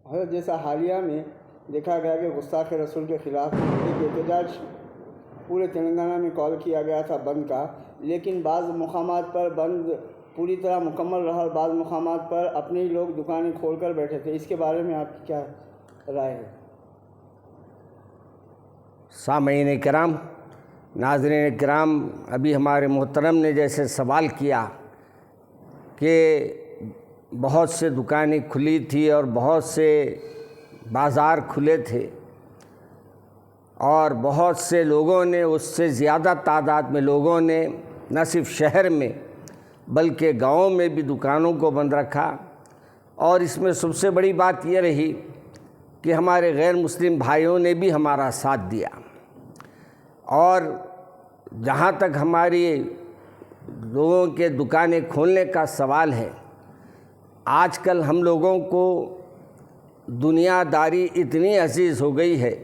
حضرت جیسا حالیہ میں دیکھا گیا کہ گستاخ رسول کے خلاف ایک احتجاج پورے تلنگانہ میں کال کیا گیا تھا بند کا، لیکن بعض مقامات پر بند پوری طرح مکمل رہا اور بعض مقامات پر اپنے ہی لوگ دکانیں کھول کر بیٹھے تھے. اس کے بارے میں آپ کی کیا رائے ہے؟ سامعین کرام، ناظرین کرام، ابھی ہمارے محترم نے جیسے سوال کیا کہ بہت سے دکانیں کھلی تھی اور بہت سے بازار کھلے تھے اور بہت سے لوگوں نے، اس سے زیادہ تعداد میں لوگوں نے نہ صرف شہر میں بلکہ گاؤں میں بھی دکانوں کو بند رکھا. اور اس میں سب سے بڑی بات یہ رہی کہ ہمارے غیر مسلم بھائیوں نے بھی ہمارا ساتھ دیا. اور جہاں تک ہماری لوگوں کے دکانیں کھولنے کا سوال ہے، آج کل ہم لوگوں کو دنیا داری اتنی عزیز ہو گئی ہے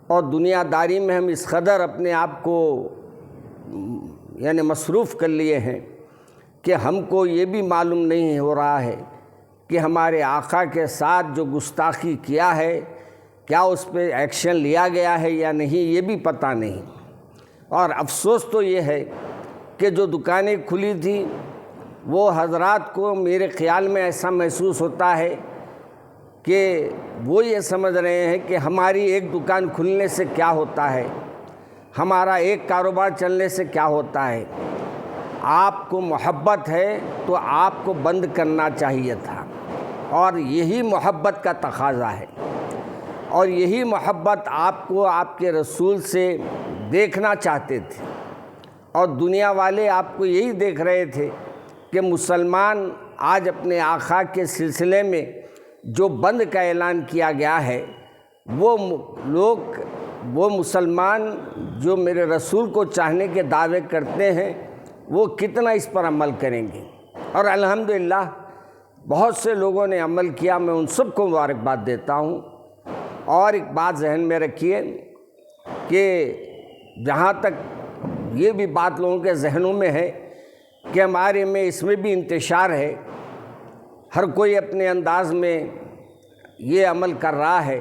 اور دنیا داری میں ہم اس قدر اپنے آپ کو مصروف کر لیے ہیں کہ ہم کو یہ بھی معلوم نہیں ہو رہا ہے کہ ہمارے آقا کے ساتھ جو گستاخی کیا ہے کیا اس پہ ایکشن لیا گیا ہے یا نہیں، یہ بھی پتہ نہیں. اور افسوس تو یہ ہے کہ جو دکانیں کھلی تھیں وہ حضرات کو میرے خیال میں ایسا محسوس ہوتا ہے کہ وہ یہ سمجھ رہے ہیں کہ ہماری ایک دکان کھلنے سے کیا ہوتا ہے، ہمارا ایک کاروبار چلنے سے کیا ہوتا ہے. آپ کو محبت ہے تو آپ کو بند کرنا چاہیے تھا، اور یہی محبت کا تقاضا ہے، اور یہی محبت آپ کو آپ کے رسول سے دیکھنا چاہتے تھے. اور دنیا والے آپ کو یہی دیکھ رہے تھے کہ مسلمان آج اپنے آقا کے سلسلے میں جو بند کا اعلان کیا گیا ہے، وہ مسلمان جو میرے رسول کو چاہنے کے دعوے کرتے ہیں وہ کتنا اس پر عمل کریں گے. اور الحمدللہ بہت سے لوگوں نے عمل کیا، میں ان سب کو مبارکباد دیتا ہوں. اور ایک بات ذہن میں رکھیے کہ جہاں تک یہ بھی بات لوگوں کے ذہنوں میں ہے کہ ہمارے میں اس میں بھی انتشار ہے، ہر کوئی اپنے انداز میں یہ عمل کر رہا ہے،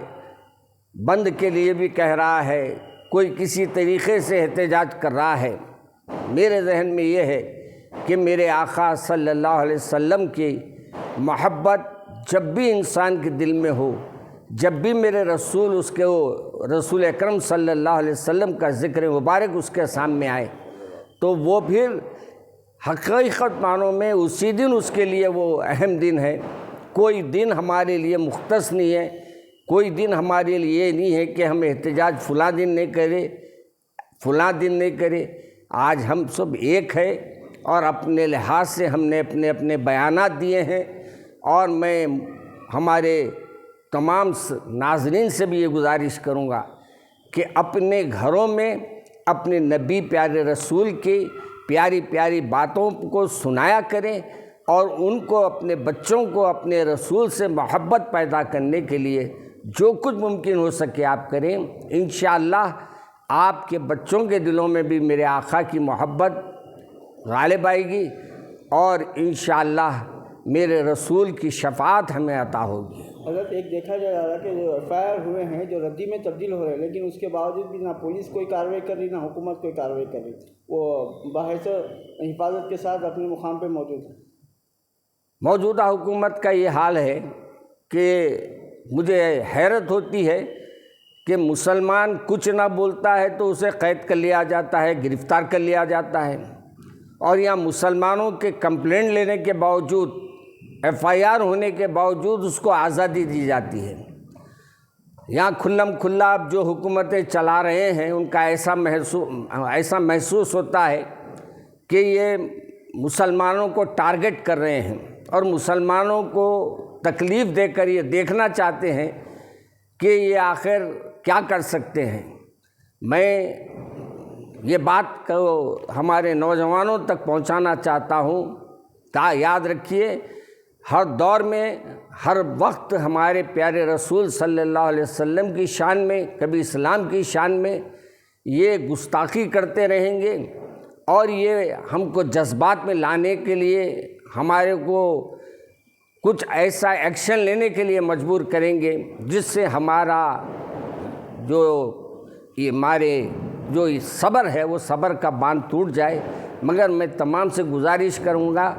بند کے لیے بھی کہہ رہا ہے، کوئی کسی طریقے سے احتجاج کر رہا ہے. میرے ذہن میں یہ ہے کہ میرے آقا صلی اللہ علیہ وسلم کی محبت جب بھی انسان کے دل میں ہو، جب بھی میرے رسول رسول اکرم صلی اللہ علیہ وسلم کا ذکر مبارک اس کے سامنے آئے تو وہ پھر حقیقت معنوں میں اسی دن اس کے لیے وہ اہم دن ہے. کوئی دن ہمارے لیے مختص نہیں ہے، کوئی دن ہمارے لیے یہ نہیں ہے کہ ہم احتجاج فلاں دن نہیں کرے فلاں دن نہیں کرے. آج ہم سب ایک ہے اور اپنے لحاظ سے ہم نے اپنے بیانات دیے ہیں. اور میں ہمارے تمام ناظرین سے بھی یہ گزارش کروں گا کہ اپنے گھروں میں اپنے نبی پیارے رسول کی پیاری پیاری باتوں کو سنایا کریں اور ان کو، اپنے بچوں کو اپنے رسول سے محبت پیدا کرنے کے لیے جو کچھ ممکن ہو سکے آپ کریں. انشاءاللہ آپ کے بچوں کے دلوں میں بھی میرے آقا کی محبت غالب آئے گی اور انشاءاللہ میرے رسول کی شفاعت ہمیں عطا ہوگی. حضرت ایک دیکھا جا رہا ہے کہ جو ایف آئی آر ہوئے ہیں جو ردی میں تبدیل ہو رہے ہیں، لیکن اس کے باوجود بھی نہ پولیس کوئی کارروائی کر رہی نہ حکومت کوئی کارروائی کر رہی، وہ باعث حفاظت کے ساتھ اپنے مقام پہ موجود ہیں. موجودہ حکومت کا یہ حال ہے کہ مجھے حیرت ہوتی ہے کہ مسلمان کچھ نہ بولتا ہے تو اسے قید کر لیا جاتا ہے، گرفتار کر لیا جاتا ہے، اور یہاں مسلمانوں کے کمپلینٹ لینے کے باوجود، ایف آئی آر ہونے کے باوجود اس کو آزادی دی جاتی ہے. یہاں کھلم کھلا اب جو حکومتیں چلا رہے ہیں ان کا ایسا محسوس ہوتا ہے کہ یہ مسلمانوں کو ٹارگٹ کر رہے ہیں اور مسلمانوں کو تکلیف دے کر یہ دیکھنا چاہتے ہیں کہ یہ آخر کیا کر سکتے ہیں. میں یہ بات کو ہمارے نوجوانوں تک پہنچانا چاہتا ہوں. یاد رکھیے، ہر دور میں، ہر وقت ہمارے پیارے رسول صلی اللہ علیہ وسلم کی شان میں، کبھی اسلام کی شان میں یہ گستاخی کرتے رہیں گے، اور یہ ہم کو جذبات میں لانے کے لیے، ہمارے کو کچھ ایسا ایکشن لینے کے لیے مجبور کریں گے جس سے ہمارا جو صبر ہے وہ صبر کا باندھ ٹوٹ جائے۔ مگر میں تمام سے گزارش کروں گا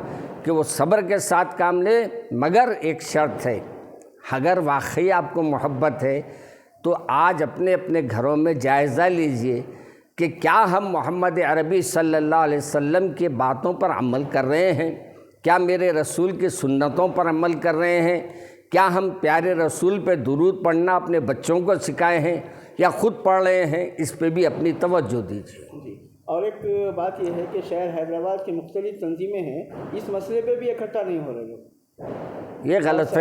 کہ وہ صبر کے ساتھ کام لے، مگر ایک شرط ہے، اگر واقعی آپ کو محبت ہے تو آج اپنے اپنے گھروں میں جائزہ لیجئے کہ کیا ہم محمد عربی صلی اللہ علیہ وسلم کی باتوں پر عمل کر رہے ہیں، کیا میرے رسول کی سنتوں پر عمل کر رہے ہیں، کیا ہم پیارے رسول پہ درود پڑھنا اپنے بچوں کو سکھائے ہیں یا خود پڑھ رہے ہیں، اس پہ بھی اپنی توجہ دیجیے۔ جی، اور ایک بات یہ ہے کہ شہر حیدرآباد کی مختلف تنظیمیں ہیں، اس مسئلے پہ بھی اکٹھا نہیں ہو رہے لوگ۔ یہ غلط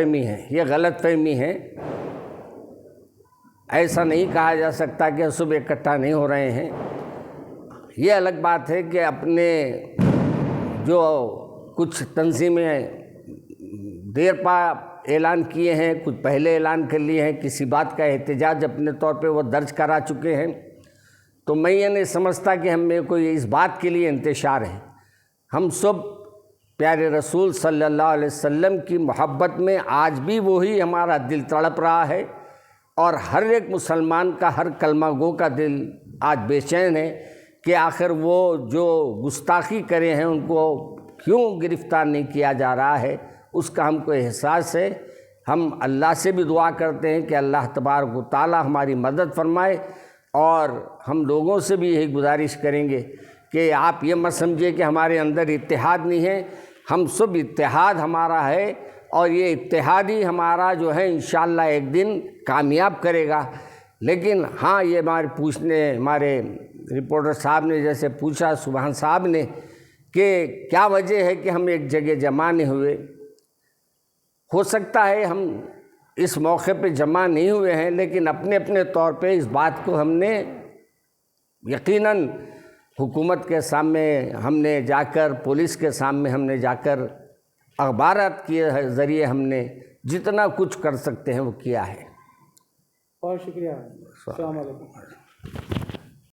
فہمی ہے، ایسا نہیں کہا جا سکتا کہ صبح اکٹھا نہیں ہو رہے ہیں۔ یہ الگ بات ہے کہ اپنے جو کچھ تنظیمیں دیر پا اعلان کیے ہیں، کچھ پہلے اعلان کر لیے ہیں، کسی بات کا احتجاج اپنے طور پہ وہ درج کرا چکے ہیں، تو میں یہ نہیں سمجھتا کہ ہم میں کوئی اس بات کے لیے انتشار ہے۔ ہم سب پیارے رسول صلی اللہ علیہ وسلم کی محبت میں آج بھی وہی ہمارا دل تڑپ رہا ہے، اور ہر ایک مسلمان کا، ہر کلمہ گو کا دل آج بے چین ہے کہ آخر وہ جو گستاخی کرے ہیں ان کو کیوں گرفتار نہیں کیا جا رہا ہے، اس کا ہم کو احساس ہے۔ ہم اللہ سے بھی دعا کرتے ہیں کہ اللہ تبارک و تعالی ہماری مدد فرمائے، اور ہم لوگوں سے بھی یہی گزارش کریں گے کہ آپ یہ مت سمجھیے کہ ہمارے اندر اتحاد نہیں ہے، ہم سب اتحاد ہمارا ہے، اور یہ اتحاد ہی ہمارا جو ہے انشاءاللہ ایک دن کامیاب کرے گا۔ لیکن ہاں، یہ ہمارے رپورٹر صاحب نے جیسے پوچھا، سبحان صاحب نے، کہ کیا وجہ ہے کہ ہم ایک جگہ جمع نہیں ہوئے۔ ہو سکتا ہے ہم اس موقع پہ جمع نہیں ہوئے ہیں، لیکن اپنے اپنے طور پہ اس بات کو ہم نے یقیناً حکومت کے سامنے ہم نے جا کر، پولیس کے سامنے ہم نے جا کر، اخبارات کے ذریعے ہم نے جتنا کچھ کر سکتے ہیں وہ کیا ہے۔ بہت شکریہ، السلام علیکم۔